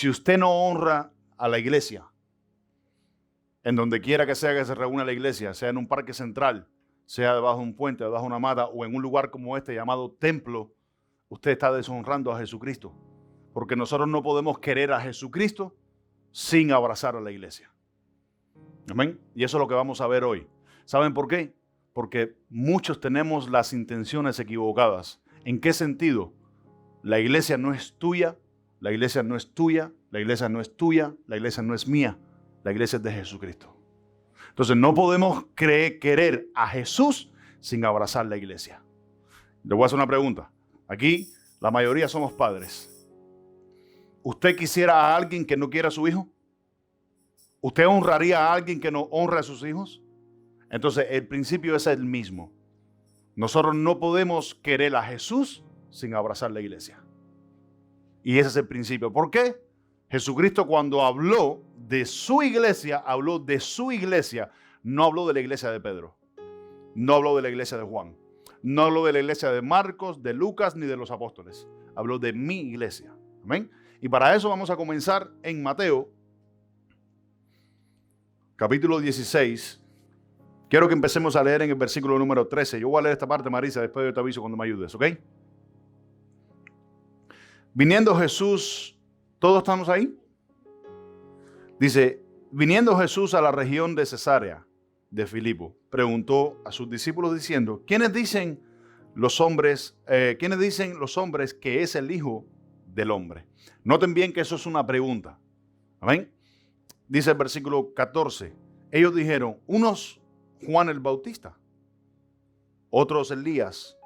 Si usted no honra a la iglesia, en donde quiera que sea que se reúna la iglesia, sea en un parque central, sea debajo de un puente, debajo de una mata o en un lugar como este llamado templo, usted está deshonrando a Jesucristo. Porque nosotros no podemos querer a Jesucristo sin abrazar a la iglesia. Amén. Y eso es lo que vamos a ver hoy. ¿Saben por qué? Porque muchos tenemos las intenciones equivocadas. ¿En qué sentido? La iglesia no es tuya, la iglesia no es tuya, la iglesia no es tuya, la iglesia no es mía, la iglesia es de Jesucristo. Entonces no podemos querer a Jesús sin abrazar la iglesia. Le voy a hacer una pregunta. Aquí la mayoría somos padres. ¿Usted quisiera a alguien que no quiera a su hijo? ¿Usted honraría a alguien que no honra a sus hijos? Entonces el principio es el mismo. Nosotros no podemos querer a Jesús sin abrazar la iglesia. Y ese es el principio. ¿Por qué? Jesucristo cuando habló de su iglesia, no habló de la iglesia de Pedro, no habló de la iglesia de Juan, no habló de la iglesia de Marcos, de Lucas, ni de los apóstoles. Habló de mi iglesia. Amén. Y para eso vamos a comenzar en Mateo, capítulo 16. Quiero que empecemos a leer en el versículo número 13. Yo voy a leer esta parte, Marisa, después yo te aviso cuando me ayudes, ¿ok? Viniendo Jesús, ¿todos estamos ahí? Dice, viniendo Jesús a la región de Cesarea de Filipo, preguntó a sus discípulos diciendo, ¿quiénes dicen los hombres que es el Hijo del Hombre? Noten bien que eso es una pregunta. Amén. Dice el versículo 14, ellos dijeron, unos Juan el Bautista, otros Elías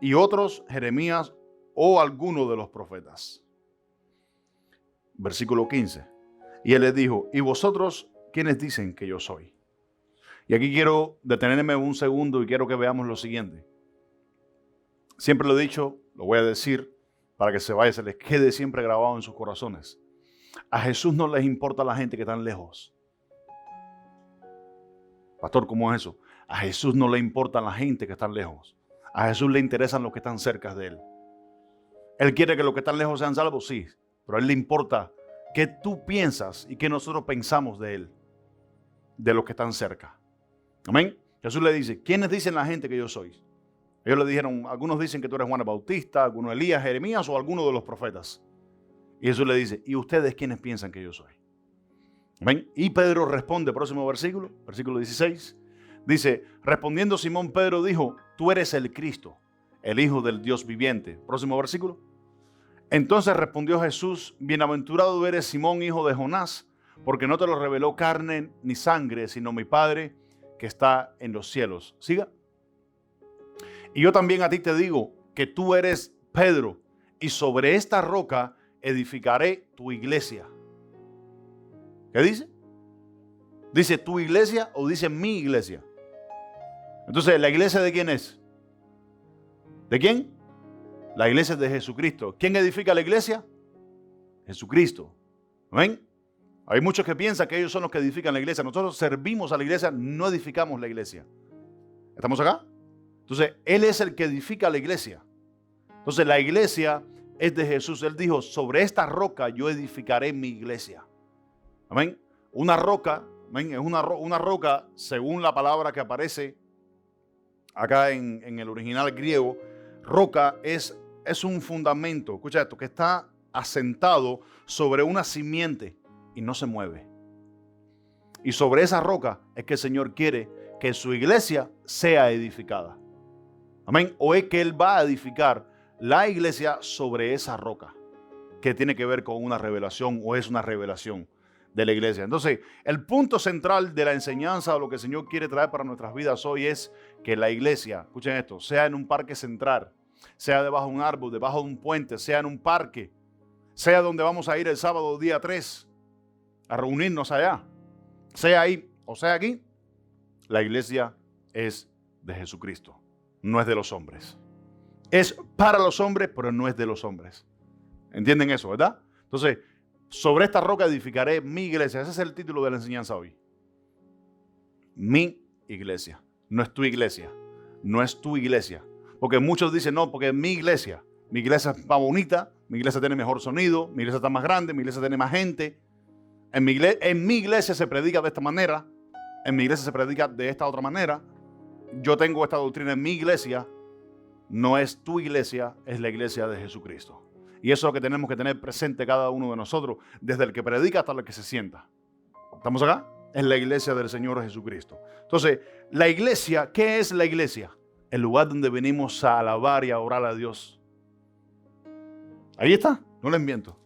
y otros Jeremías o alguno de los profetas. Versículo 15. Y él les dijo, ¿y vosotros quiénes dicen que yo soy? Y aquí quiero detenerme un segundo y quiero que veamos lo siguiente. Siempre lo he dicho, lo voy a decir para que se les quede siempre grabado en sus corazones. A Jesús no les importa la gente que está lejos. Pastor, ¿cómo es eso? A Jesús no le importa la gente que está lejos. A Jesús le interesan los que están cerca de él. Él quiere que los que están lejos sean salvos, sí, pero a él le importa qué tú piensas y qué nosotros pensamos de él, de los que están cerca. Amén. Jesús le dice, ¿quiénes dicen la gente que yo soy? Ellos le dijeron, algunos dicen que tú eres Juan el Bautista, algunos Elías, Jeremías o alguno de los profetas. Y Jesús le dice, ¿y ustedes quiénes piensan que yo soy? Amén. Y Pedro responde, próximo versículo, versículo 16. Dice, respondiendo Simón Pedro dijo, tú eres el Cristo, el Hijo del Dios viviente. Próximo versículo. Entonces respondió Jesús, bienaventurado eres Simón, hijo de Jonás, porque no te lo reveló carne ni sangre, sino mi Padre que está en los cielos. Siga. Y yo también a ti te digo que tú eres Pedro, y sobre esta roca edificaré tu iglesia. ¿Qué dice? ¿Dice tu iglesia o dice mi iglesia? Entonces, ¿la iglesia de quién es? ¿De quién? La iglesia es de Jesucristo. ¿Quién edifica la iglesia? Jesucristo. ¿Amén? Hay muchos que piensan que ellos son los que edifican la iglesia. Nosotros servimos a la iglesia, no edificamos la iglesia. ¿Estamos acá? Entonces, Él es el que edifica la iglesia. Entonces, la iglesia es de Jesús. Él dijo, sobre esta roca yo edificaré mi iglesia. Amén. Una roca, amén, es una roca, según la palabra que aparece acá en el original griego, roca es un fundamento, escucha esto, que está asentado sobre una simiente y no se mueve. Y sobre esa roca es que el Señor quiere que su iglesia sea edificada. Amén. O es que Él va a edificar la iglesia sobre esa roca, que tiene que ver con una revelación o es una revelación de la iglesia. Entonces, el punto central de la enseñanza de lo que el Señor quiere traer para nuestras vidas hoy es que la iglesia, escuchen esto, sea en un parque central, sea debajo de un árbol, debajo de un puente, sea en un parque, sea donde vamos a ir el sábado día 3 a reunirnos allá, sea ahí o sea aquí, la iglesia es de Jesucristo, no es de los hombres. Es para los hombres, pero no es de los hombres. ¿Entienden eso, verdad? Entonces, sobre esta roca edificaré mi iglesia. Ese es el título de la enseñanza hoy. Mi iglesia. No es tu iglesia. No es tu iglesia. Porque muchos dicen, no, porque mi iglesia está bonita, mi iglesia tiene mejor sonido, mi iglesia está más grande, mi iglesia tiene más gente. En mi iglesia se predica de esta manera, en mi iglesia se predica de esta otra manera. Yo tengo esta doctrina en mi iglesia. No es tu iglesia, es la iglesia de Jesucristo. Y eso es lo que tenemos que tener presente cada uno de nosotros, desde el que predica hasta el que se sienta. ¿Estamos acá? Es la iglesia del Señor Jesucristo. Entonces, la iglesia, ¿qué es la iglesia? El lugar donde venimos a alabar y a orar a Dios. Ahí está, no les miento.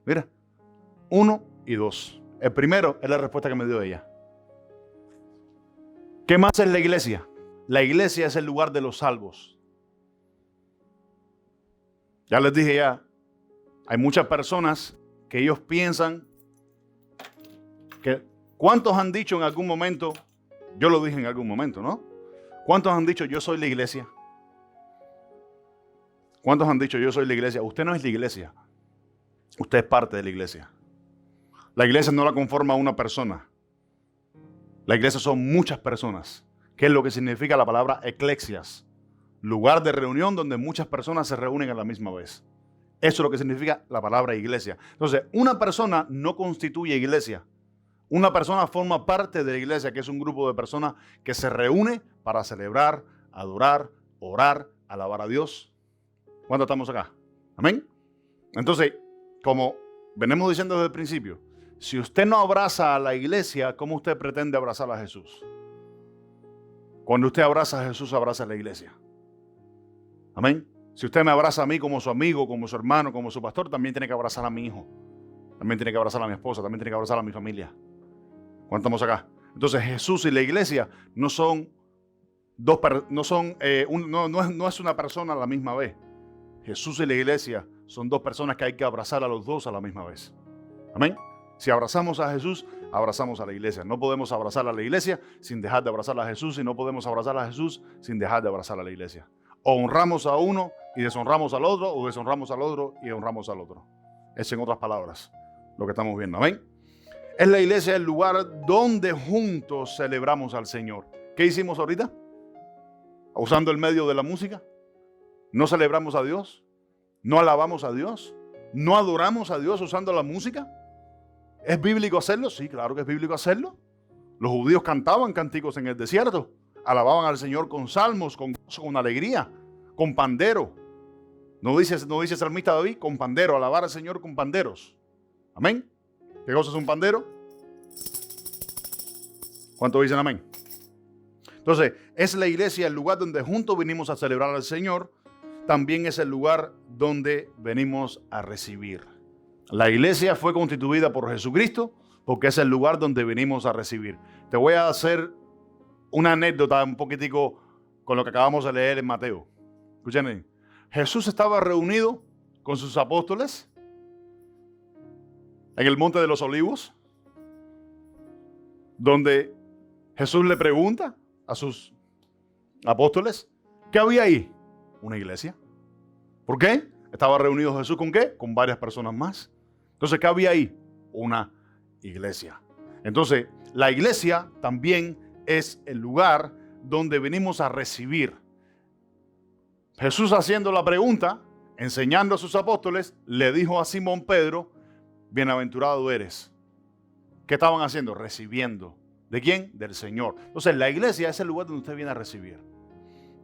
Mira, 1 y 2. El primero es la respuesta que me dio ella. ¿Qué más es la iglesia? La iglesia es el lugar de los salvos. Ya les dije ya, hay muchas personas que ellos piensan que, ¿cuántos han dicho en algún momento? Yo lo dije en algún momento, ¿no? ¿Cuántos han dicho yo soy la iglesia? ¿Cuántos han dicho yo soy la iglesia? Usted no es la iglesia. Usted es parte de la iglesia. La iglesia no la conforma una persona. La iglesia son muchas personas. ¿Qué es lo que significa la palabra eclesias? Lugar de reunión donde muchas personas se reúnen a la misma vez. Eso es lo que significa la palabra iglesia. Entonces, una persona no constituye iglesia. Una persona forma parte de la iglesia, que es un grupo de personas que se reúne para celebrar, adorar, orar, alabar a Dios. ¿Cuándo estamos acá? Amén. Entonces, como venimos diciendo desde el principio, si usted no abraza a la iglesia, ¿cómo usted pretende abrazar a Jesús? Cuando usted abraza a Jesús, abraza a la iglesia. Amén. Si usted me abraza a mí como su amigo, como su hermano, como su pastor, también tiene que abrazar a mi hijo. También tiene que abrazar a mi esposa, también tiene que abrazar a mi familia. ¿Cuánto estamos acá? Entonces Jesús y la iglesia no son no es una persona a la misma vez. Jesús y la iglesia son dos personas que hay que abrazar a los dos a la misma vez. Amén. Si abrazamos a Jesús, abrazamos a la iglesia. No podemos abrazar a la iglesia sin dejar de abrazar a Jesús, y no podemos abrazar a Jesús sin dejar de abrazar a la iglesia. O honramos a uno y deshonramos al otro, o deshonramos al otro y honramos al otro. Es, en otras palabras, lo que estamos viendo. Amén. Es la iglesia el lugar donde juntos celebramos al Señor. ¿Qué hicimos ahorita? Usando el medio de la música. ¿No celebramos a Dios? ¿No alabamos a Dios? ¿No adoramos a Dios usando la música? ¿Es bíblico hacerlo? Sí, claro que es bíblico hacerlo. Los judíos cantaban cánticos en el desierto. Alababan al Señor con salmos, con gozo, con alegría, con pandero. ¿No dice el salmista David? Con pandero, alabar al Señor con panderos. Amén. ¿Qué cosa es un pandero? ¿Cuántos dicen amén? Entonces, es la iglesia el lugar donde juntos venimos a celebrar al Señor. También es el lugar donde venimos a recibir. La iglesia fue constituida por Jesucristo porque es el lugar donde venimos a recibir. Te voy a hacer una anécdota un poquitico con lo que acabamos de leer en Mateo. Escuchen, Jesús estaba reunido con sus apóstoles en el Monte de los Olivos, donde Jesús le pregunta a sus apóstoles, ¿qué había ahí? Una iglesia. ¿Por qué? Estaba reunido Jesús ¿con qué? Con varias personas más. Entonces, ¿qué había ahí? Una iglesia. Entonces, la iglesia también es el lugar donde venimos a recibir. Jesús, haciendo la pregunta, enseñando a sus apóstoles, le dijo a Simón Pedro, bienaventurado eres. ¿Qué estaban haciendo? Recibiendo. ¿De quién? Del Señor. Entonces, la iglesia es el lugar donde usted viene a recibir.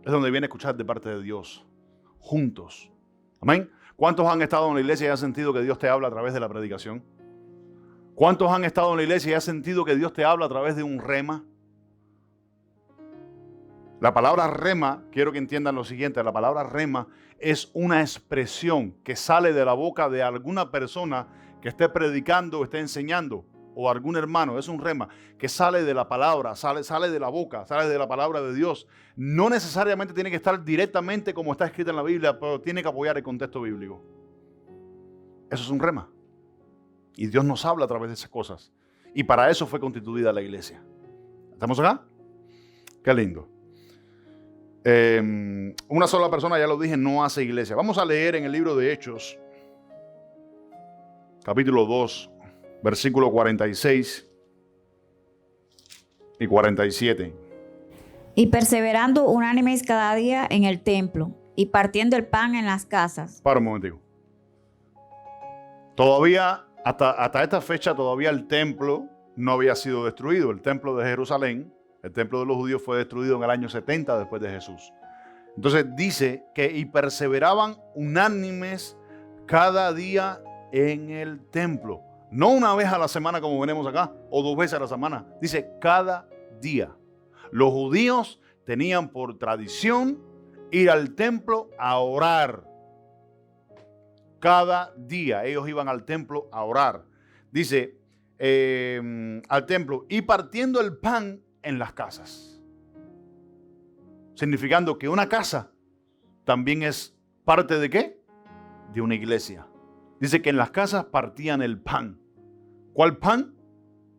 Es donde viene a escuchar de parte de Dios. Juntos. Amén. ¿Cuántos han estado en la iglesia y han sentido que Dios te habla a través de la predicación? ¿Cuántos han estado en la iglesia y han sentido que Dios te habla a través de un rema? La palabra rema, quiero que entiendan lo siguiente, la palabra rema es una expresión que sale de la boca de alguna persona que esté predicando o esté enseñando, o algún hermano, es un rema que sale de la palabra, sale de la boca, sale de la palabra de Dios. No necesariamente tiene que estar directamente como está escrito en la Biblia, pero tiene que apoyar el contexto bíblico. Eso es un rema. Y Dios nos habla a través de esas cosas. Y para eso fue constituida la iglesia. ¿Estamos acá? Qué lindo. Una sola persona, ya lo dije, no hace iglesia. Vamos a leer en el libro de Hechos, capítulo 2, versículo 46 y 47. Y perseverando unánimes cada día en el templo, y partiendo el pan en las casas. Para un momentico. Todavía, hasta esta fecha, todavía el templo no había sido destruido. El templo de Jerusalén, el templo de los judíos, fue destruido en el año 70 después de Jesús. Entonces dice que y perseveraban unánimes cada día en el templo. No una vez a la semana como venimos acá, o 2 veces a la semana. Dice cada día. Los judíos tenían por tradición ir al templo a orar. Cada día ellos iban al templo a orar. Dice, al templo y partiendo el pan en las casas. Significando que una casa también es parte ¿de qué? De una iglesia. Dice que en las casas partían el pan. ¿Cuál pan?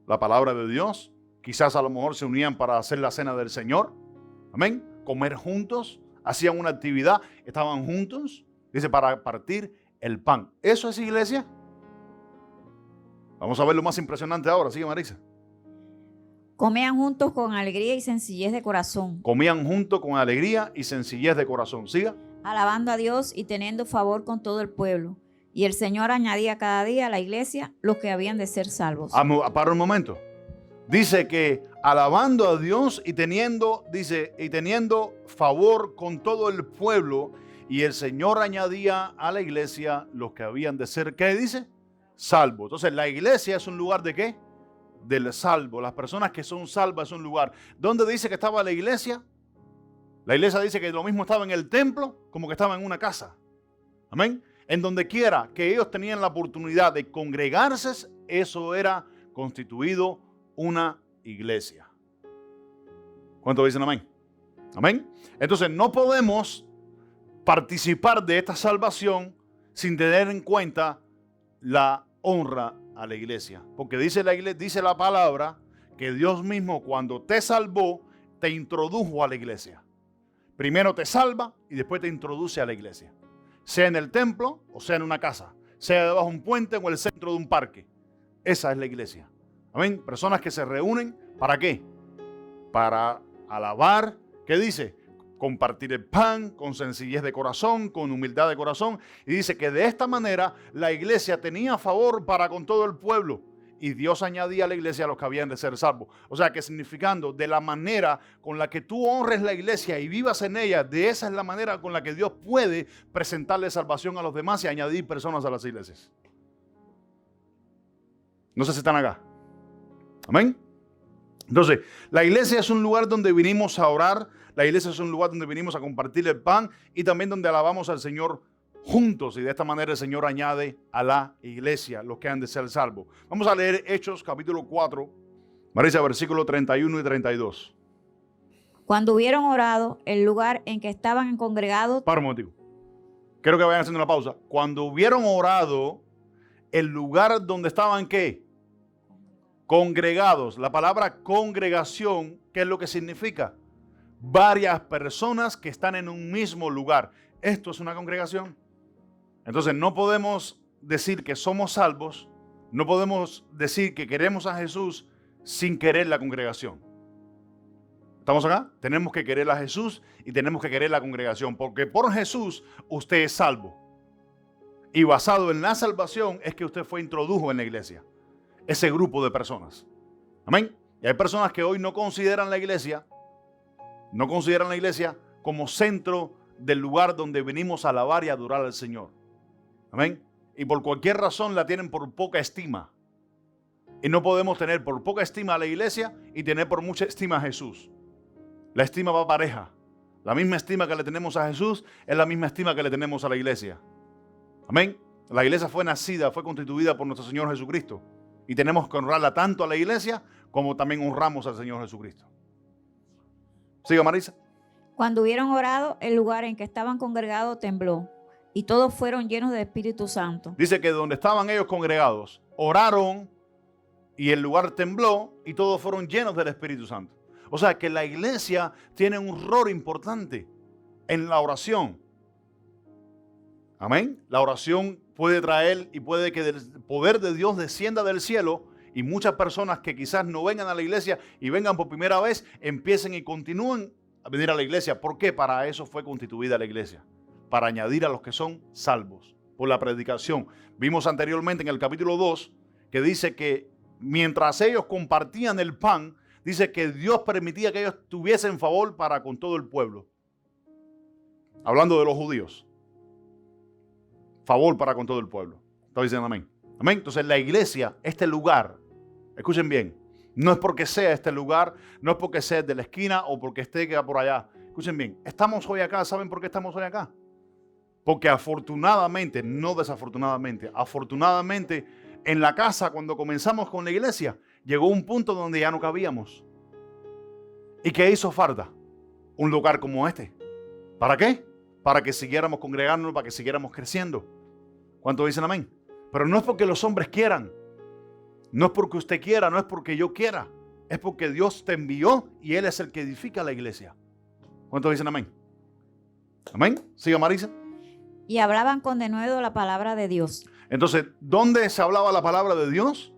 La palabra de Dios. Quizás a lo mejor se unían para hacer la cena del Señor. Amén. Comer juntos. Hacían una actividad. Estaban juntos. Dice para partir el pan. ¿Eso es iglesia? Vamos a ver lo más impresionante ahora. Sigue, Marisa. Comían juntos con alegría y sencillez de corazón, Comían juntos con alegría y sencillez de corazón. Siga. alabando a Dios y teniendo favor con todo el pueblo. Y el Señor añadía cada día a la iglesia los que habían de ser salvos. Para un momento. Dice que alabando a Dios y teniendo favor con todo el pueblo, y el Señor añadía a la iglesia los que habían de ser, ¿qué dice? Salvos. Entonces la iglesia es un lugar ¿de qué? Del salvo. Las personas que son salvas es un lugar. ¿Dónde dice que estaba la iglesia? La iglesia dice que lo mismo estaba en el templo como que estaba en una casa. Amén. En donde quiera que ellos tenían la oportunidad de congregarse, eso era constituido una iglesia. ¿Cuántos dicen amén? Amén. Entonces no podemos participar de esta salvación sin tener en cuenta la honra a la iglesia. Porque dice la palabra que Dios mismo cuando te salvó, te introdujo a la iglesia. Primero te salva y después te introduce a la iglesia. Sea en el templo o sea en una casa. Sea debajo de un puente o en el centro de un parque. Esa es la iglesia. Amén. Personas que se reúnen, ¿para qué? Para alabar. ¿Qué dice? Compartir el pan con sencillez de corazón, con humildad de corazón. Y dice que de esta manera la iglesia tenía favor para con todo el pueblo. Y Dios añadía a la iglesia a los que habían de ser salvos. O sea que significando de la manera con la que tú honres la iglesia y vivas en ella, de esa es la manera con la que Dios puede presentarle salvación a los demás y añadir personas a las iglesias. No sé si están acá. Amén. Entonces, la iglesia es un lugar donde vinimos a orar. La iglesia es un lugar donde vinimos a compartir el pan y también donde alabamos al Señor juntos. Y de esta manera el Señor añade a la iglesia los que han de ser salvos. Vamos a leer Hechos capítulo 4, Marisa, versículos 31 y 32. Cuando hubieron orado, el lugar en que estaban congregados. Para un motivo. Quiero que vayan haciendo una pausa. Cuando hubieron orado, el lugar donde estaban, ¿qué? Congregados. La palabra congregación, ¿qué es lo que significa? Varias personas que están en un mismo lugar. Esto es una congregación. Entonces no podemos decir que somos salvos, no podemos decir que queremos a Jesús sin querer la congregación. ¿Estamos acá? Tenemos que querer a Jesús y tenemos que querer la congregación, porque por Jesús usted es salvo. Y basado en la salvación es que usted fue introdujo en la iglesia. Ese grupo de personas. Amén. Y hay personas que hoy no consideran la iglesia como centro del lugar donde venimos a alabar y adorar al Señor. Amén. Y por cualquier razón la tienen por poca estima. Y no podemos tener por poca estima a la iglesia y tener por mucha estima a Jesús. La estima va pareja. La misma estima que le tenemos a Jesús es la misma estima que le tenemos a la iglesia. Amén. La iglesia fue constituida por nuestro Señor Jesucristo. Y tenemos que honrarla tanto a la iglesia como también honramos al Señor Jesucristo. Siga, Marisa. Cuando hubieron orado, el lugar en que estaban congregados tembló, y todos fueron llenos del Espíritu Santo. Dice que donde estaban ellos congregados, oraron y el lugar tembló y todos fueron llenos del Espíritu Santo. O sea que la iglesia tiene un rol importante en la oración. Amén. La oración puede traer y puede que el poder de Dios descienda del cielo y muchas personas que quizás no vengan a la iglesia y vengan por primera vez, empiecen y continúen a venir a la iglesia. ¿Por qué? Para eso fue constituida la iglesia. Para añadir a los que son salvos. por la predicación. Vimos anteriormente en el capítulo 2 que dice que mientras ellos compartían el pan, dice que Dios permitía que ellos tuviesen favor para con todo el pueblo. Hablando de los judíos. Favor para con todo el pueblo. ¿Está diciendo amén? Amén. Entonces la iglesia, este lugar, escuchen bien, no es porque sea este lugar, no es porque sea de la esquina o porque esté por allá. Escuchen bien, estamos hoy acá. ¿Saben por qué estamos hoy acá? Porque afortunadamente, no desafortunadamente, afortunadamente en la casa cuando comenzamos con la iglesia, llegó un punto donde ya no cabíamos. ¿Y qué hizo falta? Un lugar como este. ¿Para qué? Para que siguiéramos congregándonos, para que siguiéramos creciendo. ¿Cuántos dicen amén? Pero no es porque los hombres quieran. No es porque usted quiera, no es porque yo quiera. Es porque Dios te envió y Él es el que edifica la iglesia. ¿Cuántos dicen amén? Amén. Siga, Marisa. Y hablaban con denuedo la palabra de Dios. Entonces, ¿dónde se hablaba la palabra de Dios?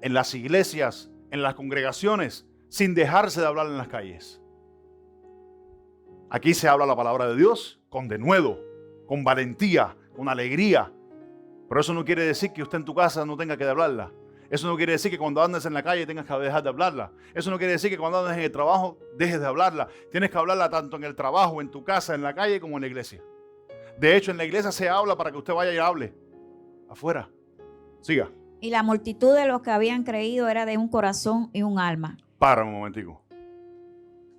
En las iglesias, en las congregaciones, sin dejarse de hablar en las calles. Aquí se habla la palabra de Dios con denuedo, con valentía, con alegría. Pero eso no quiere decir que usted en tu casa no tenga que hablarla. Eso no quiere decir que cuando andes en la calle tengas que dejar de hablarla. Eso no quiere decir que cuando andes en el trabajo dejes de hablarla. Tienes que hablarla tanto en el trabajo, en tu casa, en la calle, como en la iglesia. De hecho, en la iglesia se habla para que usted vaya y hable. Afuera. Siga. Y la multitud de los que habían creído era de un corazón y un alma. Para un momentico.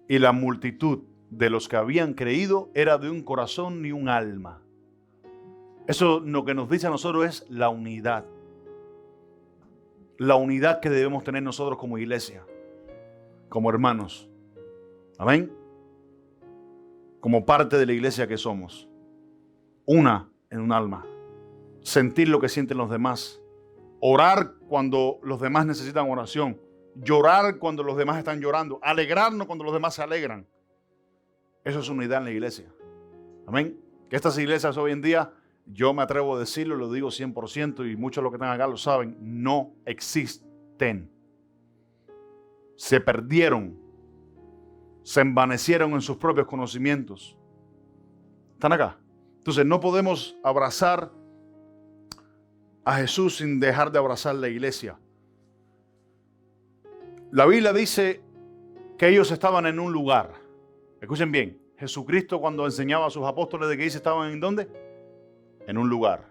Y la multitud de los que habían creído era de un corazón y un alma. Eso lo que nos dice a nosotros es la unidad. La unidad que debemos tener nosotros como iglesia, como hermanos. Amén. Como parte de la iglesia que somos. Una en un alma. Sentir lo que sienten los demás. Orar cuando los demás necesitan oración. Llorar cuando los demás están llorando. Alegrarnos cuando los demás se alegran. Eso es unidad en la iglesia. Amén. Que estas iglesias hoy en día, yo me atrevo a decirlo, lo digo 100% y muchos de los que están acá lo saben, no existen. Se perdieron. Se envanecieron en sus propios conocimientos. ¿Están acá? Entonces no podemos abrazar a Jesús sin dejar de abrazar la iglesia. La Biblia dice que ellos estaban en un lugar. Escuchen bien, Jesucristo cuando enseñaba a sus apóstoles, ¿de qué dice estaban en dónde? En un lugar.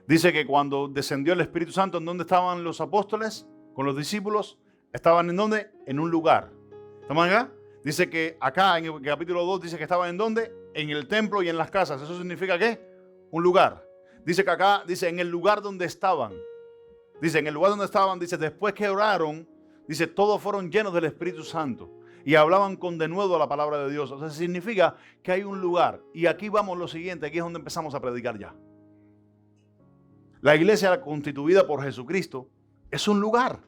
Dice que cuando descendió el Espíritu Santo, ¿en dónde estaban los apóstoles con los discípulos? ¿Estaban en dónde? En un lugar. ¿Estamos acá? Dice que acá en el capítulo 2 dice que estaban en dónde? En el templo y en las casas. ¿Eso significa qué? Un lugar. Dice que acá, dice en el lugar donde estaban. Dice en el lugar donde estaban, dice después que oraron, dice todos fueron llenos del Espíritu Santo. Y hablaban con denuedo la palabra de Dios. O sea, significa que hay un lugar. Y aquí vamos lo siguiente, aquí es donde empezamos a predicar ya. La iglesia constituida por Jesucristo es un lugar.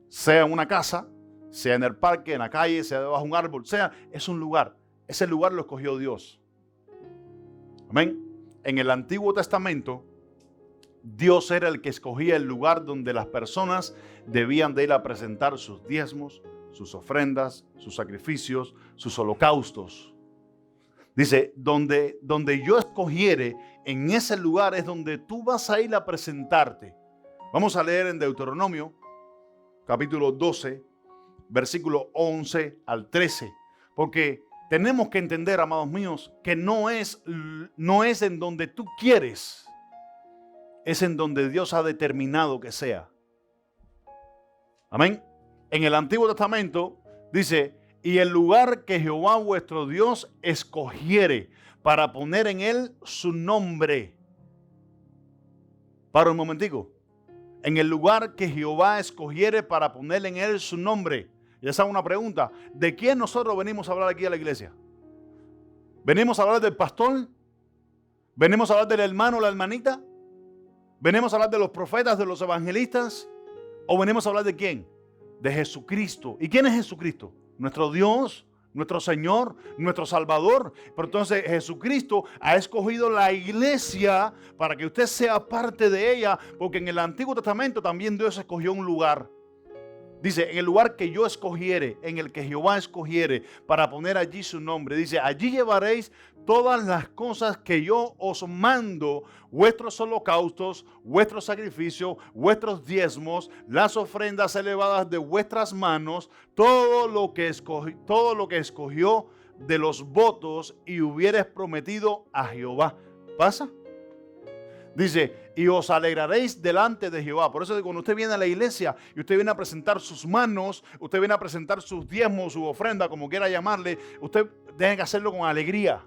Sea en una casa, sea en el parque, en la calle, sea debajo de un árbol, sea, es un lugar. Ese lugar lo escogió Dios. Amén. En el Antiguo Testamento, Dios era el que escogía el lugar donde las personas debían de ir a presentar sus diezmos, sus ofrendas, sus sacrificios, sus holocaustos. Dice, donde yo escogiere, en ese lugar es donde tú vas a ir a presentarte. Vamos a leer en Deuteronomio, capítulo 12, versículo 11 al 13. Porque tenemos que entender, amados míos, que no es en donde tú quieres, es en donde Dios ha determinado que sea. Amén. En el Antiguo Testamento dice, y el lugar que Jehová vuestro Dios escogiere para poner en él su nombre. Para un momentico. En el lugar que Jehová escogiere para poner en él su nombre. Y esa es una pregunta. ¿De quién nosotros venimos a hablar aquí a la iglesia? ¿Venimos a hablar del pastor? ¿Venimos a hablar del hermano o la hermanita? ¿Venimos a hablar de los profetas, de los evangelistas? ¿O venimos a hablar de quién? De Jesucristo. ¿Y quién es Jesucristo? Nuestro Dios, nuestro Señor, nuestro Salvador. Pero entonces Jesucristo ha escogido la iglesia para que usted sea parte de ella, porque en el Antiguo Testamento también Dios escogió un lugar. Dice, en el lugar que yo escogiere, en el que Jehová escogiere para poner allí su nombre. Dice, allí llevaréis todas las cosas que yo os mando, vuestros holocaustos, vuestros sacrificios, vuestros diezmos, las ofrendas elevadas de vuestras manos, todo lo que escogió de los votos y hubieres prometido a Jehová. ¿Pasa? Dice, y os alegraréis delante de Jehová. Por eso cuando usted viene a la iglesia y usted viene a presentar sus manos, usted viene a presentar sus diezmos, su ofrenda, como quiera llamarle, usted tiene que hacerlo con alegría.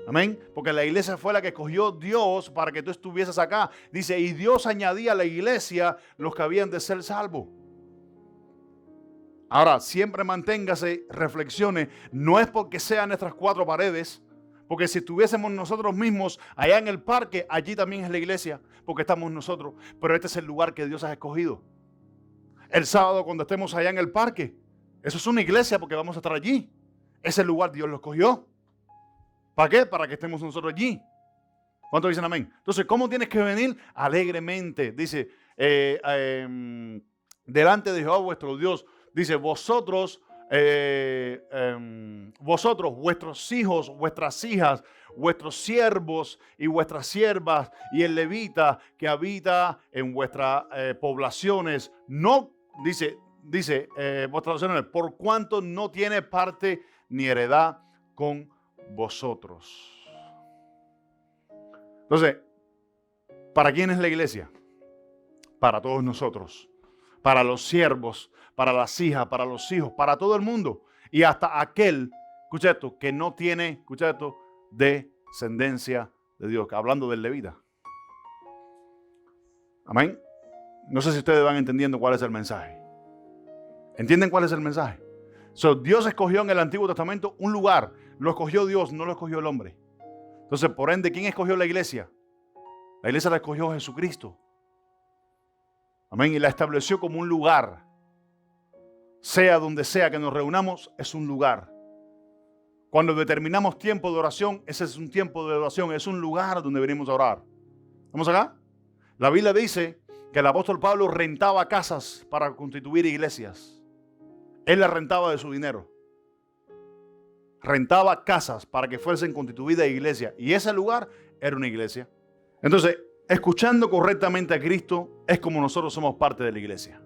Amén. Porque la iglesia fue la que escogió Dios para que tú estuvieses acá. Dice, y Dios añadía a la iglesia los que habían de ser salvos. Ahora, siempre manténgase, reflexione. No es porque sean nuestras cuatro paredes. Porque si estuviésemos nosotros mismos allá en el parque, allí también es la iglesia, porque estamos nosotros. Pero este es el lugar que Dios ha escogido. El sábado cuando estemos allá en el parque, eso es una iglesia porque vamos a estar allí. Ese lugar Dios lo escogió. ¿Para qué? Para que estemos nosotros allí. ¿Cuántos dicen amén? Entonces, ¿cómo tienes que venir? Alegremente. Dice, delante de Jehová vuestro Dios. Dice, vosotros, vuestros hijos, vuestras hijas, vuestros siervos y vuestras siervas y el levita que habita en vuestras poblaciones, no, dice vuestras poblaciones, por cuanto no tiene parte ni heredad con vosotros. Entonces, ¿para quién es la iglesia? Para todos nosotros, para los siervos, para las hijas, para los hijos, para todo el mundo. Y hasta aquel, escucha esto, que no tiene, escucha esto, descendencia de Dios. Hablando del levita. Amén. No sé si ustedes van entendiendo cuál es el mensaje. ¿Entienden cuál es el mensaje? Dios escogió en el Antiguo Testamento un lugar. Lo escogió Dios, no lo escogió el hombre. Entonces, por ende, ¿quién escogió la iglesia? La iglesia la escogió Jesucristo. Amén. Y la estableció como un lugar. Sea donde sea que nos reunamos, es un lugar. Cuando determinamos tiempo de oración, ese es un tiempo de oración, es un lugar donde venimos a orar. ¿Vamos acá? La Biblia dice que el apóstol Pablo rentaba casas para constituir iglesias. Él las rentaba de su dinero. Rentaba casas para que fuesen constituidas iglesias. Y ese lugar era una iglesia. Entonces, escuchando correctamente a Cristo es como nosotros somos parte de la iglesia.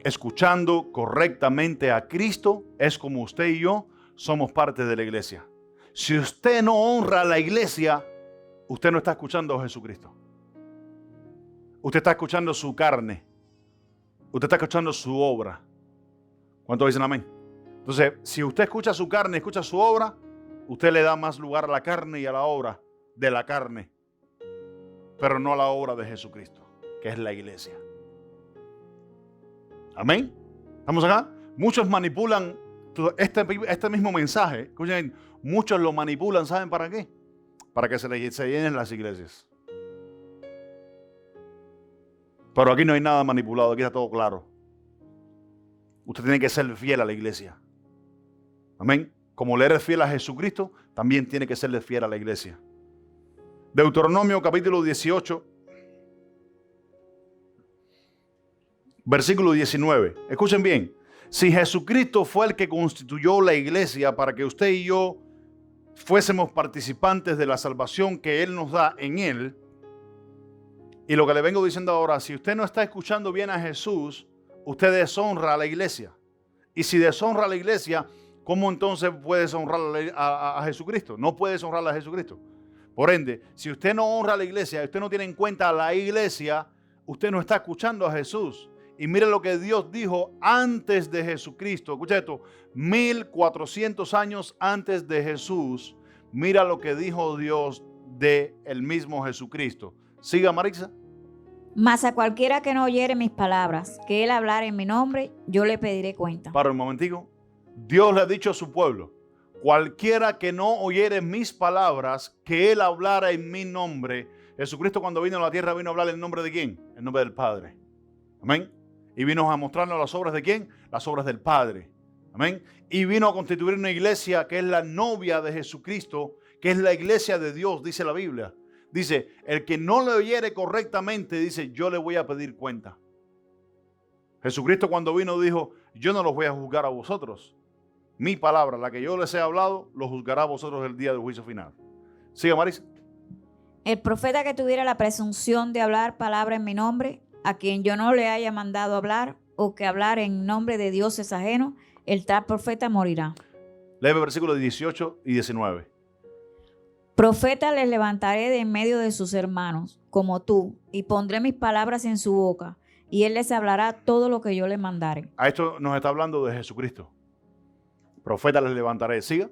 Escuchando correctamente a Cristo es como usted y yo somos parte de la iglesia. Si usted no honra a la iglesia, usted no está escuchando a Jesucristo. Usted está escuchando su carne. Usted está escuchando su obra. ¿Cuántos dicen amén? Entonces, si usted escucha su carne, escucha su obra, usted le da más lugar a la carne y a la obra de la carne, pero no a la obra de Jesucristo, que es la iglesia. Amén. ¿Estamos acá? Muchos manipulan este mismo mensaje. Escuchen, muchos lo manipulan, ¿saben para qué? Para que se llenen las iglesias. Pero aquí no hay nada manipulado, aquí está todo claro. Usted tiene que ser fiel a la iglesia. Amén. Como le eres fiel a Jesucristo, también tiene que serle fiel a la iglesia. Deuteronomio capítulo 18. Versículo 19. Escuchen bien. Si Jesucristo fue el que constituyó la iglesia para que usted y yo fuésemos participantes de la salvación que Él nos da en Él, y lo que le vengo diciendo ahora, si usted no está escuchando bien a Jesús, usted deshonra a la iglesia. Y si deshonra a la iglesia, ¿cómo entonces puedes honrar a Jesucristo? No puedes honrar a Jesucristo. Por ende, si usted no honra a la iglesia, usted no tiene en cuenta a la iglesia, usted no está escuchando a Jesús. Y mire lo que Dios dijo antes de Jesucristo. Escucha esto, 1400 años antes de Jesús. Mira lo que dijo Dios de el mismo Jesucristo. Siga, Marixa. Mas a cualquiera que no oyere mis palabras, que él hablara en mi nombre, yo le pediré cuenta. Para un momentico. Dios le ha dicho a su pueblo, cualquiera que no oyere mis palabras, que él hablara en mi nombre. Jesucristo cuando vino a la tierra vino a hablar en nombre de ¿quién? En nombre del Padre. Amén. Y vino a mostrarnos las obras de ¿quién? Las obras del Padre. Amén. Y vino a constituir una iglesia que es la novia de Jesucristo, que es la iglesia de Dios, dice la Biblia. Dice, el que no le oyere correctamente, dice, yo le voy a pedir cuenta. Jesucristo cuando vino dijo, yo no los voy a juzgar a vosotros. Mi palabra, la que yo les he hablado, los juzgará a vosotros el día del juicio final. Siga, Marisa. El profeta que tuviera la presunción de hablar palabra en mi nombre, a quien yo no le haya mandado hablar, o que hablar en nombre de dioses ajenos, el tal profeta morirá. Lee el versículo 18 y 19. Profeta les levantaré de en medio de sus hermanos, como tú, y pondré mis palabras en su boca, y él les hablará todo lo que yo le mandare. A esto nos está hablando de Jesucristo. Profeta les levantaré. Siga.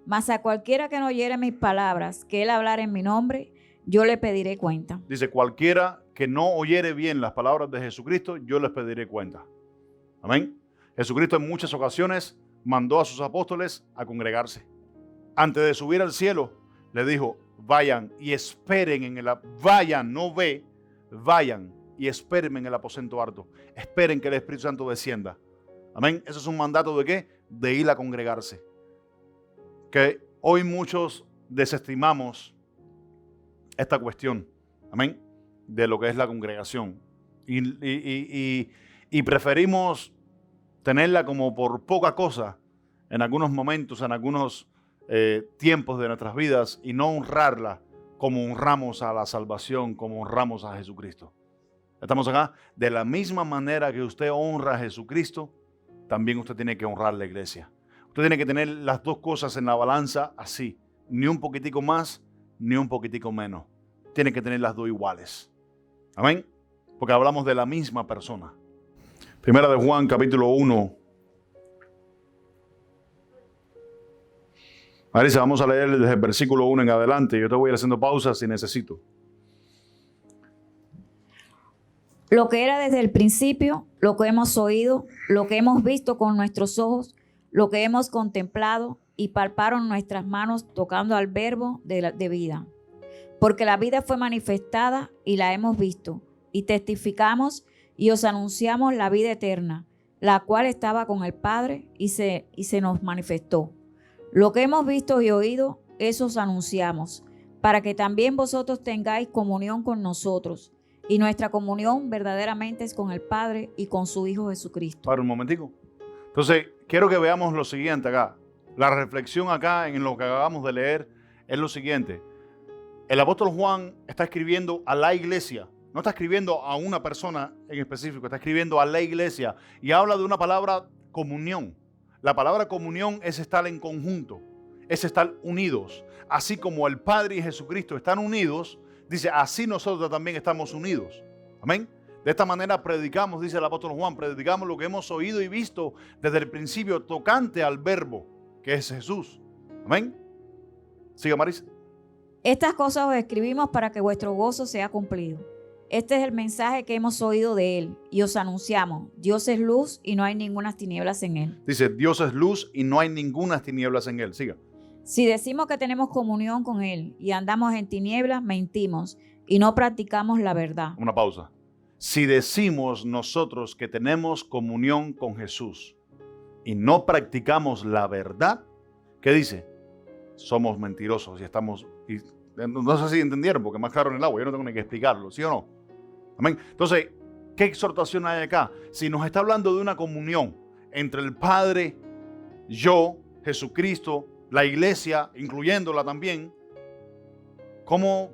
Mas a cualquiera que no oyere mis palabras, que él hablara en mi nombre, yo le pediré cuenta. Dice, cualquiera que no oyere bien las palabras de Jesucristo, yo les pediré cuenta. Amén. Jesucristo en muchas ocasiones mandó a sus apóstoles a congregarse. Antes de subir al cielo, le dijo, vayan y esperen en el... Vayan, no ve, vayan y esperen en el aposento alto. Esperen que el Espíritu Santo descienda. Amén. Eso es un mandato ¿de qué? De ir a congregarse. Que hoy muchos desestimamos esta cuestión. Amén. De lo que es la congregación. Y preferimos tenerla como por poca cosa en algunos momentos, en algunos tiempos de nuestras vidas y no honrarla como honramos a la salvación, como honramos a Jesucristo. Estamos acá. De la misma manera que usted honra a Jesucristo, también usted tiene que honrar la iglesia. Usted tiene que tener las dos cosas en la balanza así. Ni un poquitico más, ni un poquitico menos. Tiene que tener las dos iguales. Amén. Porque hablamos de la misma persona. Primera de Juan, capítulo 1. Marisa, vamos a leer desde el versículo 1 en adelante. Yo te voy a ir haciendo pausas si necesito. Lo que era desde el principio, lo que hemos oído, lo que hemos visto con nuestros ojos, lo que hemos contemplado y palparon nuestras manos tocando al verbo de vida. Porque la vida fue manifestada y la hemos visto, y testificamos y os anunciamos la vida eterna, la cual estaba con el Padre y se nos manifestó. Lo que hemos visto y oído, eso os anunciamos, para que también vosotros tengáis comunión con nosotros. Y nuestra comunión verdaderamente es con el Padre y con su Hijo Jesucristo. Para un momentico. Entonces, quiero que veamos lo siguiente acá. La reflexión acá en lo que acabamos de leer es lo siguiente. El apóstol Juan está escribiendo a la iglesia. No está escribiendo a una persona en específico, está escribiendo a la iglesia. Y habla de una palabra comunión. La palabra comunión es estar en conjunto, es estar unidos. Así como el Padre y Jesucristo están unidos, dice, así nosotros también estamos unidos. Amén. De esta manera predicamos, dice el apóstol Juan, predicamos lo que hemos oído y visto desde el principio tocante al verbo, que es Jesús. Amén. Siga, Marisa. Estas cosas os escribimos para que vuestro gozo sea cumplido. Este es el mensaje que hemos oído de él y os anunciamos. Dios es luz y no hay ninguna tinieblas en él. Dice, Dios es luz y no hay ninguna tinieblas en él. Siga. Si decimos que tenemos comunión con él y andamos en tinieblas, mentimos y no practicamos la verdad. Una pausa. Si decimos nosotros que tenemos comunión con Jesús y no practicamos la verdad, ¿qué dice? Somos mentirosos y estamos... no sé si entendieron, porque más claro en el agua, yo no tengo ni que explicarlo, ¿sí o no? Amén. Entonces, ¿qué exhortación hay acá? Si nos está hablando de una comunión entre el Padre, yo, Jesucristo, la iglesia, incluyéndola también, ¿cómo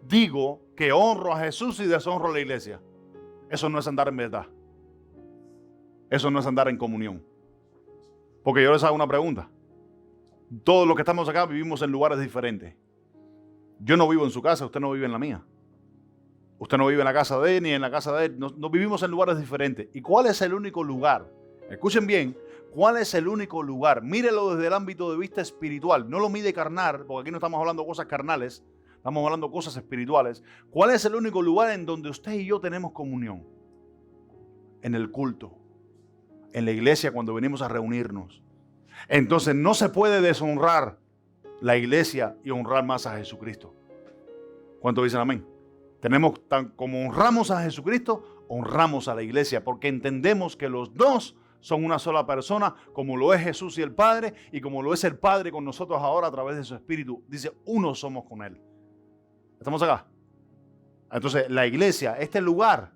digo que honro a Jesús y deshonro a la iglesia? Eso no es andar en verdad. Eso no es andar en comunión. Porque yo les hago una pregunta. Todos los que estamos acá vivimos en lugares diferentes. Yo no vivo en su casa, usted no vive en la mía. Usted no vive en la casa de él ni en la casa de él. No vivimos en lugares diferentes. ¿Y cuál es el único lugar? Escuchen bien. ¿Cuál es el único lugar? Mírelo desde el ámbito de vista espiritual. No lo mide carnal, porque aquí no estamos hablando de cosas carnales. Estamos hablando de cosas espirituales. ¿Cuál es el único lugar en donde usted y yo tenemos comunión? En el culto. En la iglesia cuando venimos a reunirnos. Entonces no se puede deshonrar la iglesia y honrar más a Jesucristo. ¿Cuántos dicen amén? Tenemos, como honramos a Jesucristo, honramos a la iglesia, porque entendemos que los dos son una sola persona, como lo es Jesús y el Padre, y como lo es el Padre con nosotros ahora a través de su Espíritu. Dice, uno somos con Él. ¿Estamos acá? Entonces, la iglesia, este lugar,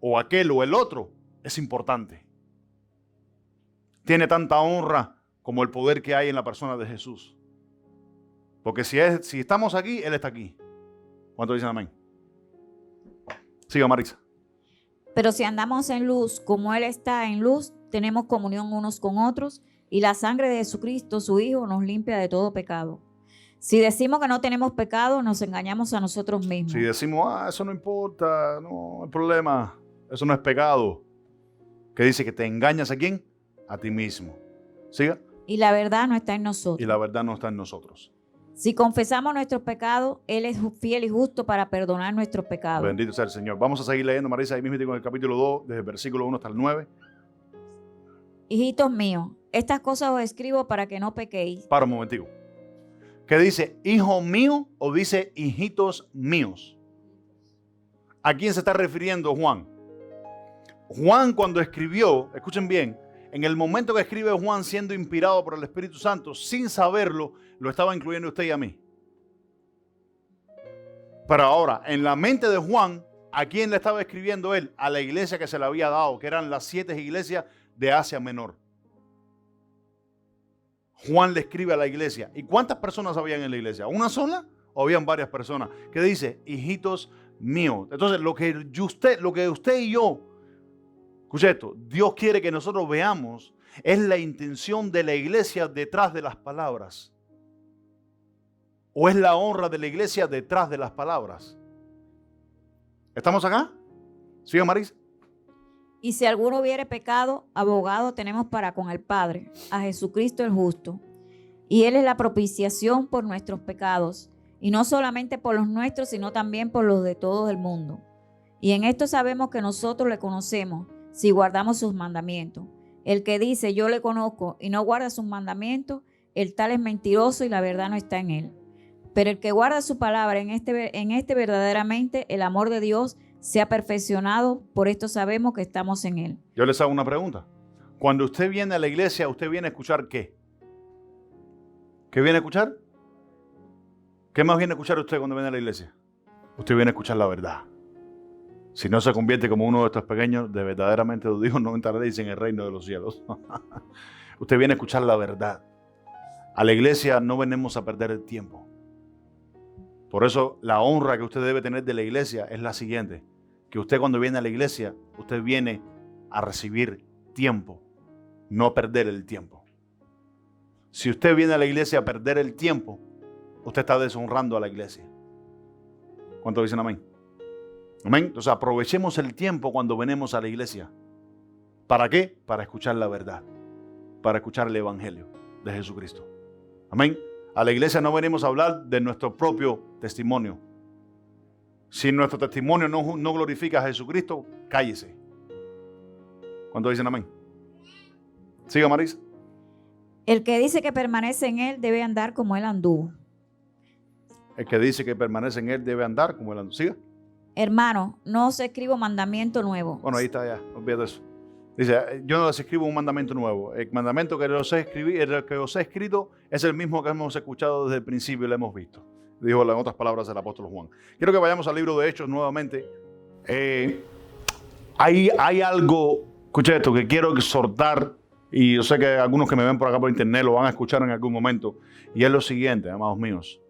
o aquel o el otro, es importante. Tiene tanta honra como el poder que hay en la persona de Jesús. Porque si estamos aquí, Él está aquí. ¿Cuántos dicen amén? Siga, Marisa. Pero si andamos en luz, como Él está en luz, tenemos comunión unos con otros, y la sangre de Jesucristo, su Hijo, nos limpia de todo pecado. Si decimos que no tenemos pecado, nos engañamos a nosotros mismos. Si decimos, eso no importa, no hay problema, eso no es pecado. ¿Qué dice? Que te engañas a quién? A ti mismo. Siga. Y la verdad no está en nosotros. Y la verdad no está en nosotros. Si confesamos nuestros pecados, Él es fiel y justo para perdonar nuestros pecados. Bendito sea el Señor. Vamos a seguir leyendo, Marisa, ahí mismo con el capítulo 2, desde el versículo 1 hasta el 9. Hijitos míos, estas cosas os escribo para que no pequéis. Para un momentico. ¿Qué dice? ¿Hijo mío o dice hijitos míos? ¿A quién se está refiriendo Juan? Juan cuando escribió, escuchen bien, en el momento que escribe Juan siendo inspirado por el Espíritu Santo, sin saberlo, lo estaba incluyendo usted y a mí. Pero ahora, en la mente de Juan, ¿a quién le estaba escribiendo él? A la iglesia que se le había dado, que eran las 7 iglesias de Asia Menor. Juan le escribe a la iglesia. ¿Y cuántas personas habían en la iglesia? ¿Una sola? ¿O habían varias personas? ¿Qué dice? Hijitos míos. Entonces, lo que usted y yo, escuche esto, Dios quiere que nosotros veamos es la intención de la iglesia detrás de las palabras. ¿O es la honra de la iglesia detrás de las palabras? ¿Estamos acá? ¿Sigue, Marisa? Y si alguno hubiere pecado, abogado tenemos para con el Padre, a Jesucristo el justo. Y Él es la propiciación por nuestros pecados, y no solamente por los nuestros, sino también por los de todo el mundo. Y en esto sabemos que nosotros le conocemos, si guardamos sus mandamientos. El que dice, yo le conozco, y no guarda sus mandamientos, el tal es mentiroso y la verdad no está en él. Pero el que guarda su palabra, en este verdaderamente el amor de Dios se ha perfeccionado, por esto sabemos que estamos en Él. Yo les hago una pregunta. Cuando usted viene a la iglesia, ¿usted viene a escuchar qué? ¿Qué viene a escuchar? ¿Qué más viene a escuchar usted cuando viene a la iglesia? Usted viene a escuchar la verdad. Si no se convierte como uno de estos pequeños, de verdaderamente los hijos no entraréis en el reino de los cielos. Usted viene a escuchar la verdad. A la iglesia no venimos a perder el tiempo. Por eso la honra que usted debe tener de la iglesia es la siguiente. Que usted cuando viene a la iglesia, usted viene a recibir tiempo, no perder el tiempo. Si usted viene a la iglesia a perder el tiempo, usted está deshonrando a la iglesia. ¿Cuántos dicen amén? Amén. Entonces aprovechemos el tiempo cuando venimos a la iglesia. ¿Para qué? Para escuchar la verdad. Para escuchar el evangelio de Jesucristo. Amén. A la iglesia no venimos a hablar de nuestro propio testimonio. Si nuestro testimonio no glorifica a Jesucristo, cállese. ¿Cuántos dicen amén? Siga, Marisa. El que dice que permanece en Él debe andar como Él anduvo. El que dice que permanece en Él debe andar como Él anduvo. Siga. Hermano, no os escribo mandamiento nuevo. Bueno, ahí está ya. Olvídate eso. Dice, yo no les escribo un mandamiento nuevo. El mandamiento que os he escrito es el mismo que hemos escuchado desde el principio y lo hemos visto. Dijo en otras palabras el apóstol Juan. Quiero que vayamos al libro de Hechos nuevamente. Hay algo, escucha esto, que quiero exhortar, y yo sé que algunos que me ven por acá por internet lo van a escuchar en algún momento, y es lo siguiente, amados míos.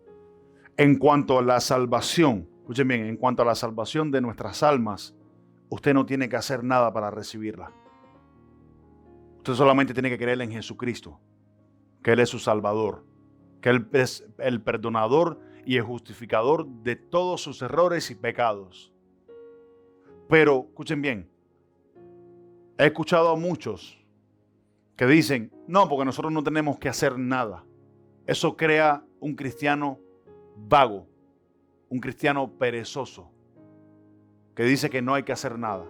En cuanto a la salvación, escuchen bien, en cuanto a la salvación de nuestras almas, usted no tiene que hacer nada para recibirla. Usted solamente tiene que creer en Jesucristo, que Él es su Salvador, que Él es el perdonador y el justificador de todos sus errores y pecados. Pero, escuchen bien, he escuchado a muchos que dicen, no, porque nosotros no tenemos que hacer nada. Eso crea un cristiano vago, un cristiano perezoso, que dice que no hay que hacer nada.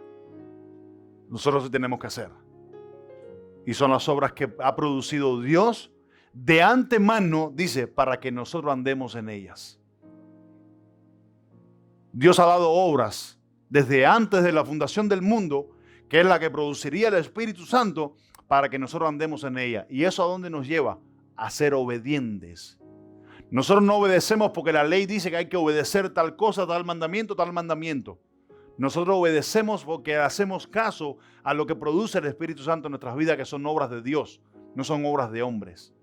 Nosotros sí tenemos que hacer. Y son las obras que ha producido Dios de antemano, dice, para que nosotros andemos en ellas. Dios ha dado obras desde antes de la fundación del mundo, que es la que produciría el Espíritu Santo, para que nosotros andemos en ella. ¿Y eso a dónde nos lleva? A ser obedientes. Nosotros no obedecemos porque la ley dice que hay que obedecer tal cosa, tal mandamiento, tal mandamiento. Nosotros obedecemos porque hacemos caso a lo que produce el Espíritu Santo en nuestras vidas, que son obras de Dios, no son obras de hombres.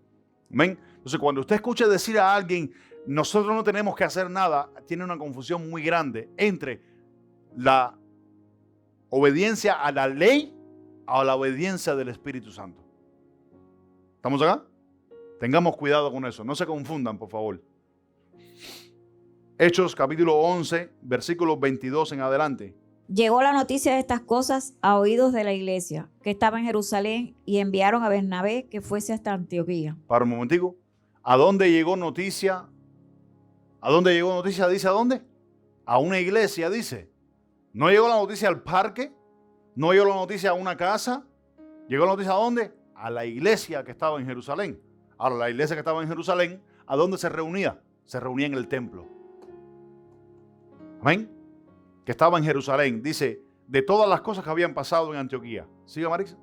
¿Amén? Entonces, cuando usted escuche decir a alguien, nosotros no tenemos que hacer nada, tiene una confusión muy grande entre la obediencia a la ley o la obediencia del Espíritu Santo. ¿Estamos acá? Tengamos cuidado con eso, no se confundan, por favor. Hechos capítulo 11, versículos 22 en adelante. Llegó la noticia de estas cosas a oídos de la iglesia que estaba en Jerusalén y enviaron a Bernabé que fuese hasta Antioquía. Para un momentico. ¿A dónde llegó noticia? ¿A dónde llegó noticia? Dice, ¿a dónde? A una iglesia, dice. No llegó la noticia al parque, no llegó la noticia a una casa. ¿Llegó la noticia a dónde? A la iglesia que estaba en Jerusalén. Ahora, la iglesia que estaba en Jerusalén, ¿a dónde se reunía? Se reunía en el templo. Amén. Que estaba en Jerusalén. Dice, de todas las cosas que habían pasado en Antioquía. ¿Sigue, Marisa?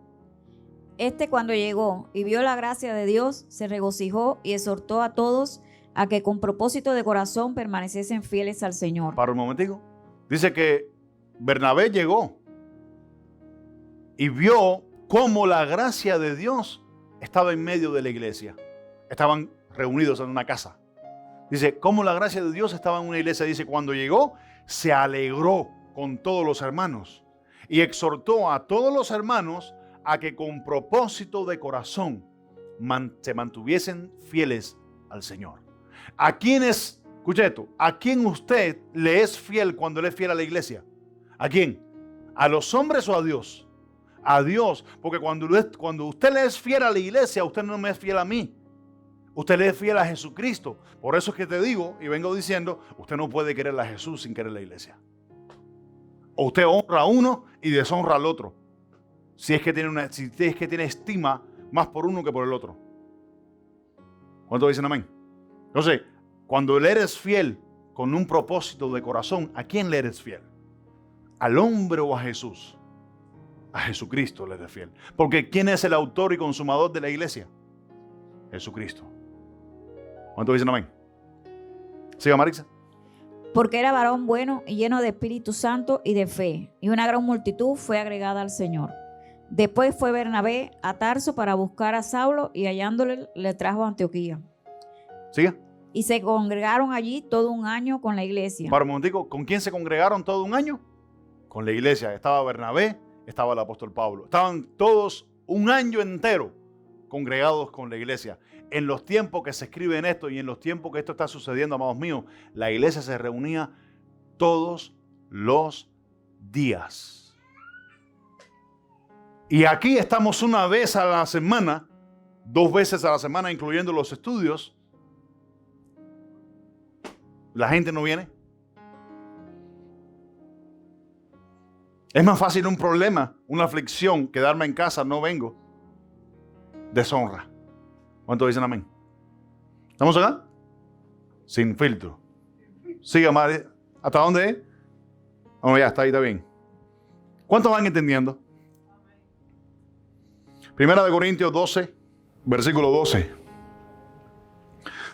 Cuando llegó y vio la gracia de Dios, se regocijó y exhortó a todos a que con propósito de corazón permaneciesen fieles al Señor. Para un momentico. Dice que Bernabé llegó y vio cómo la gracia de Dios estaba en medio de la iglesia. Estaban reunidos en una casa. Dice, cómo la gracia de Dios estaba en una iglesia. Dice, cuando llegó, se alegró con todos los hermanos y exhortó a todos los hermanos a que con propósito de corazón se mantuviesen fieles al Señor. ¿A quiénes, escuche esto, a quién usted le es fiel cuando le es fiel a la iglesia? ¿A quién? ¿A los hombres o a Dios? A Dios, porque cuando usted le es fiel a la iglesia, usted no me es fiel a mí. Usted le es fiel a Jesucristo. Por eso es que te digo y vengo diciendo, usted no puede querer a Jesús sin querer la iglesia. O usted honra a uno y deshonra al otro. Si es que tiene estima más por uno que por el otro. ¿Cuántos dicen amén? Entonces, cuando le eres fiel con un propósito de corazón, ¿a quién le eres fiel? ¿Al hombre o a Jesús? A Jesucristo le eres fiel. Porque ¿quién es el autor y consumador de la iglesia? Jesucristo. ¿Cuántos dicen amén? Siga, Marisa. Porque era varón bueno y lleno de Espíritu Santo y de fe, y una gran multitud fue agregada al Señor. Después fue Bernabé a Tarso para buscar a Saulo y hallándole le trajo a Antioquía. Siga. Y se congregaron allí todo un año con la iglesia. Para un momentico, ¿con quién se congregaron todo un año? Con la iglesia. Estaba Bernabé, estaba el apóstol Pablo. Estaban todos un año entero congregados con la iglesia. En los tiempos que se escribe en esto y en los tiempos que esto está sucediendo, amados míos, la iglesia se reunía todos los días. Y aquí estamos una vez a la semana, 2 veces a la semana, incluyendo los estudios. La gente no viene. Es más fácil un problema, una aflicción, quedarme en casa, no vengo. Deshonra. ¿Cuántos dicen amén? ¿Estamos acá? Sin filtro. Siga, madre. ¿Hasta dónde es? Oh, ya, está ahí, está bien. ¿Cuántos van entendiendo? Primera de Corintios 12, versículo 12.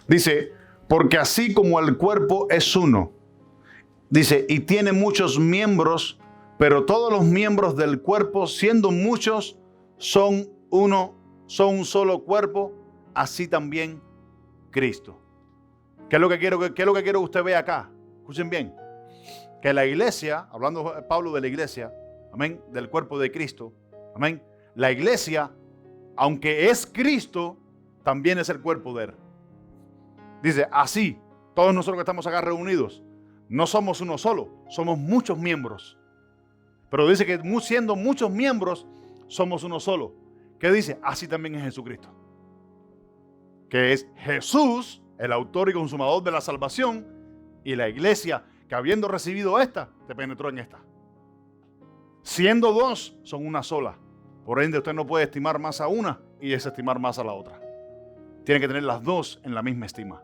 Dice, porque así como el cuerpo es uno, dice, y tiene muchos miembros, pero todos los miembros del cuerpo, siendo muchos, son uno, son un solo cuerpo, así también Cristo. ¿Qué es lo que quiero que usted vea acá? Escuchen bien. Que la iglesia, hablando Pablo de la iglesia, amén, del cuerpo de Cristo, amén. La iglesia, aunque es Cristo, también es el cuerpo de él. Dice, así, todos nosotros que estamos acá reunidos, no somos uno solo, somos muchos miembros. Pero dice que siendo muchos miembros, somos uno solo. ¿Qué dice? Así también es Jesucristo. Que es Jesús, el autor y consumador de la salvación, y la iglesia, que habiendo recibido esta, te penetró en esta. Siendo 2, son una sola. Por ende, usted no puede estimar más a una y desestimar más a la otra. Tiene que tener las 2 en la misma estima.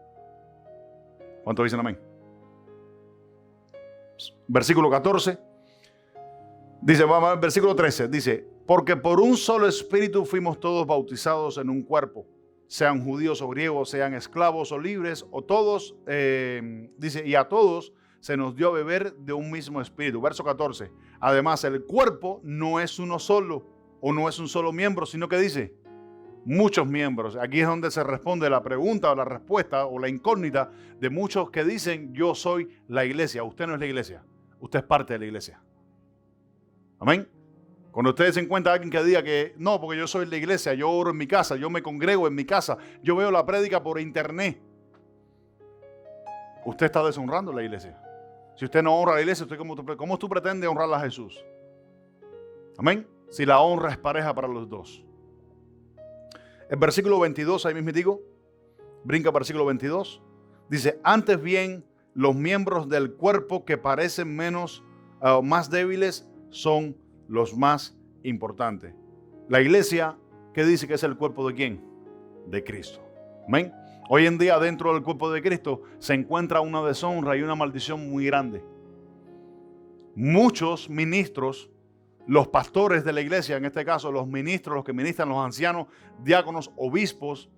¿Cuántos dicen amén? Versículo 14. Dice, vamos a ver, versículo 13. Dice, porque por un solo espíritu fuimos todos bautizados en un cuerpo. Sean judíos o griegos, sean esclavos o libres, o todos, dice, y a todos se nos dio a beber de un mismo espíritu. Verso 14. Además, el cuerpo no es uno solo, o no es un solo miembro, sino que dice muchos miembros. Aquí es donde se responde la pregunta o la respuesta o la incógnita de muchos que dicen: yo soy la iglesia. Usted no es la iglesia, usted es parte de la iglesia. Amén. Cuando ustedes se encuentran a alguien que diga que no, porque yo soy la iglesia, yo oro en mi casa, yo me congrego en mi casa, yo veo la prédica por internet, usted está deshonrando la iglesia. Si usted no honra a la iglesia, ¿cómo tú pretendes honrar a Jesús? Amén. Si la honra es pareja para los dos. El versículo 22, ahí mismo digo, brinca al versículo 22, dice: antes bien, los miembros del cuerpo que parecen más débiles son los más importantes. La iglesia, ¿qué dice que es el cuerpo de quién? De Cristo. Amén. Hoy en día, dentro del cuerpo de Cristo se encuentra una deshonra y una maldición muy grande. Muchos ministros, los pastores de la iglesia, en este caso los ministros, los que ministran, los ancianos, diáconos, obispos,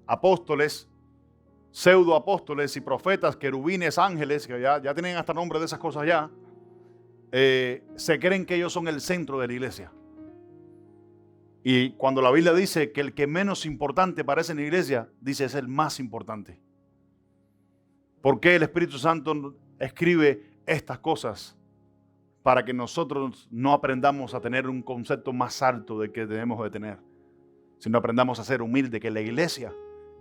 apóstoles, pseudoapóstoles y profetas, querubines, ángeles, que ya tienen hasta nombre de esas cosas ya, se creen que ellos son el centro de la iglesia. Y cuando la Biblia dice que el que menos importante parece en la iglesia, dice es el más importante. ¿Por qué el Espíritu Santo escribe estas cosas? Para que nosotros no aprendamos a tener un concepto más alto del que debemos de tener, sino aprendamos a ser humildes, que la iglesia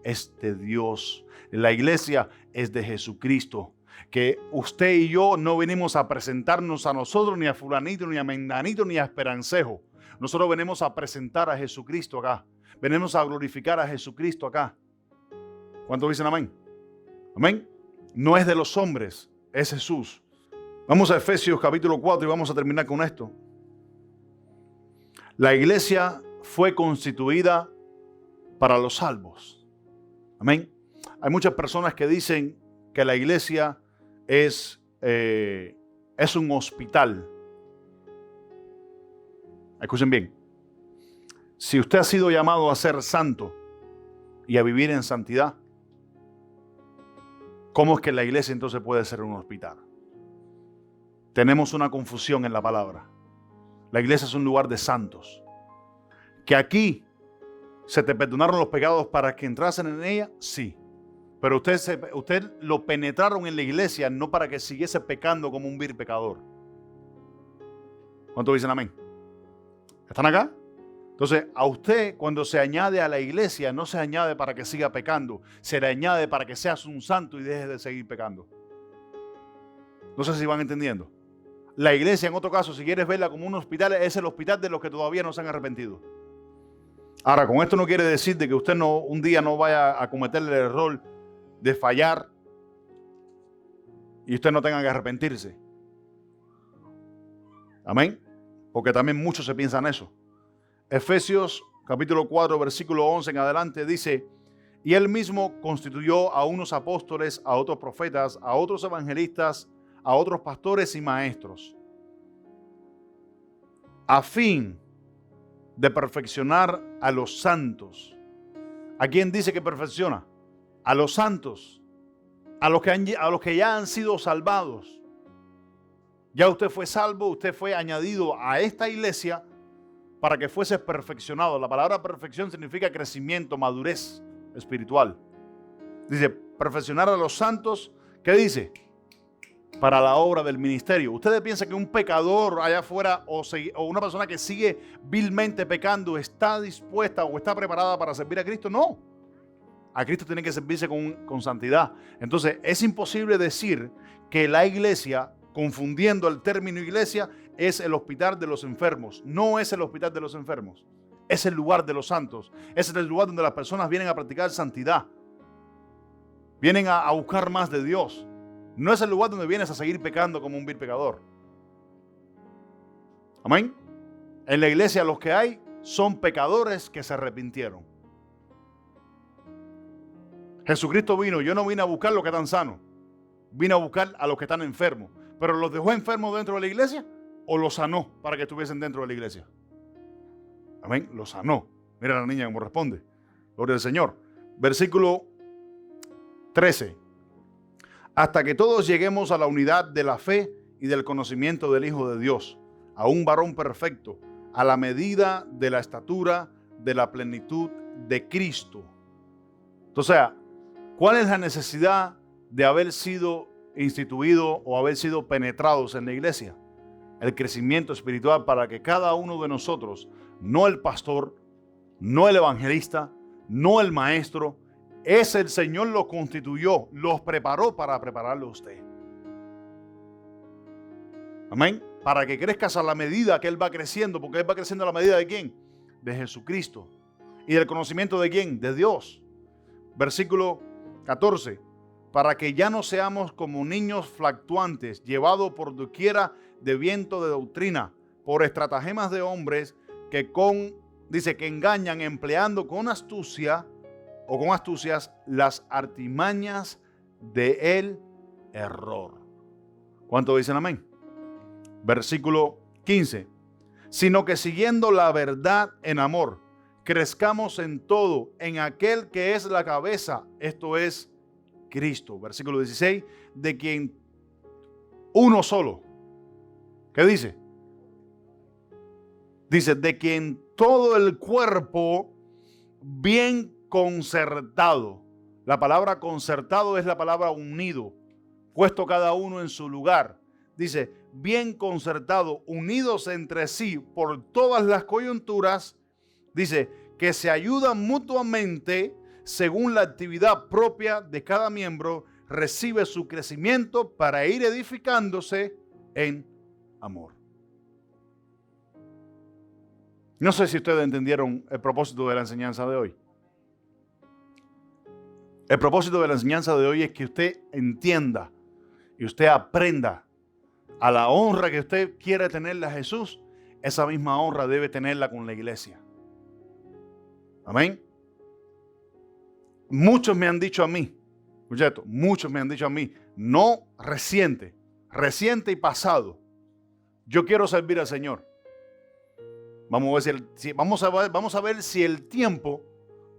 es de Dios, la iglesia es de Jesucristo, que usted y yo no venimos a presentarnos a nosotros, ni a fulanito, ni a menganito, ni a esperancejo. Nosotros venimos a presentar a Jesucristo acá, venimos a glorificar a Jesucristo acá. ¿Cuántos dicen amén? Amén. No es de los hombres, es Jesús. Vamos a Efesios capítulo 4 y vamos a terminar con esto. La iglesia fue constituida para los salvos. Amén. Hay muchas personas que dicen que la iglesia es un hospital. Escuchen bien. Si usted ha sido llamado a ser santo y a vivir en santidad, ¿cómo es que la iglesia entonces puede ser un hospital? Tenemos una confusión en la palabra. La iglesia es un lugar de santos. Que aquí se te perdonaron los pecados para que entrasen en ella, sí. Pero usted lo penetraron en la iglesia no para que siguiese pecando como un vil pecador. ¿Cuántos dicen amén? ¿Están acá? Entonces, a usted cuando se añade a la iglesia, no se añade para que siga pecando, se le añade para que seas un santo y dejes de seguir pecando. No sé si van entendiendo. La iglesia, en otro caso, si quieres verla como un hospital, es el hospital de los que todavía no se han arrepentido. Ahora, con esto no quiere decir de que usted un día no vaya a cometer el error de fallar y usted no tenga que arrepentirse. Amén. Porque también muchos se piensan eso. Efesios capítulo 4, versículo 11 en adelante dice: y él mismo constituyó a unos apóstoles, a otros profetas, a otros evangelistas, a otros pastores y maestros, a fin de perfeccionar a los santos. ¿A quién dice que perfecciona? A los santos, a los que ya han sido salvados. Ya usted fue salvo, usted fue añadido a esta iglesia para que fuese perfeccionado. La palabra perfección significa crecimiento, madurez espiritual. Dice, perfeccionar a los santos, ¿qué dice? Para la obra del ministerio. ¿Ustedes piensan que un pecador allá afuera o una persona que sigue vilmente pecando está dispuesta o está preparada para servir a Cristo? No. A Cristo tiene que servirse con santidad. Entonces, es imposible decir que la iglesia, confundiendo el término iglesia, es el hospital de los enfermos. No es el hospital de los enfermos. Es el lugar de los santos. Es el lugar donde las personas vienen a practicar santidad. Vienen a buscar más de Dios. No es el lugar donde vienes a seguir pecando como un vil pecador. Amén. En la iglesia los que hay son pecadores que se arrepintieron. Jesucristo vino. Yo no vine a buscar los que están sanos. Vine a buscar a los que están enfermos. ¿Pero los dejó enfermos dentro de la iglesia o los sanó para que estuviesen dentro de la iglesia? Amén. Los sanó. Mira a la niña cómo responde. Gloria al Señor. Versículo 13. hasta que todos lleguemos a la unidad de la fe y del conocimiento del Hijo de Dios, a un varón perfecto, a la medida de la estatura de la plenitud de Cristo. Entonces, ¿cuál es la necesidad de haber sido instituido o haber sido penetrados en la iglesia? El crecimiento espiritual para que cada uno de nosotros, no el pastor, no el evangelista, no el maestro, es el Señor los constituyó, los preparó para prepararlo a usted. Amén. Para que crezcas a la medida que Él va creciendo, porque Él va creciendo a la medida de ¿quién? De Jesucristo. ¿Y del conocimiento de quién? De Dios. Versículo 14. Para que ya no seamos como niños fluctuantes, llevados por doquiera de viento de doctrina, por estratagemas de hombres que dice que engañan empleando con astucias las artimañas del error. ¿Cuánto dicen amén? Versículo 15. Sino que siguiendo la verdad en amor, crezcamos en todo en aquel que es la cabeza, esto es Cristo. Versículo 16. De quien uno solo. ¿Qué dice? Dice, de quien todo el cuerpo bien concertado. La palabra concertado es la palabra unido, puesto cada uno en su lugar. Dice, bien concertado, unidos entre sí por todas las coyunturas. Dice, que se ayudan mutuamente según la actividad propia de cada miembro, recibe su crecimiento para ir edificándose en amor. No sé si ustedes entendieron el propósito de la enseñanza de hoy. El propósito de la enseñanza de hoy es que usted entienda y usted aprenda a la honra que usted quiere tenerle a Jesús, esa misma honra debe tenerla con la iglesia. Amén. Muchos me han dicho a mí, muchos me han dicho a mí, no reciente y pasado, yo quiero servir al Señor. Vamos a ver si el tiempo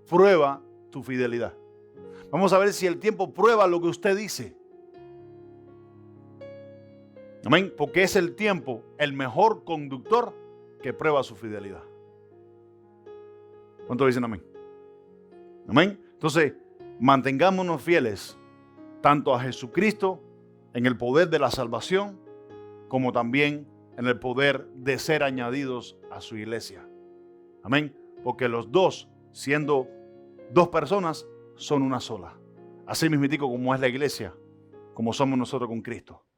prueba tu fidelidad. Vamos a ver si el tiempo prueba lo que usted dice. Amén. Porque es el tiempo el mejor conductor que prueba su fidelidad. ¿Cuántos dicen amén? Amén. Entonces, mantengámonos fieles tanto a Jesucristo en el poder de la salvación, como también en el poder de ser añadidos a su iglesia. Amén. Porque los dos, siendo dos personas, son una sola. Así mismitico como es la iglesia, como somos nosotros con Cristo.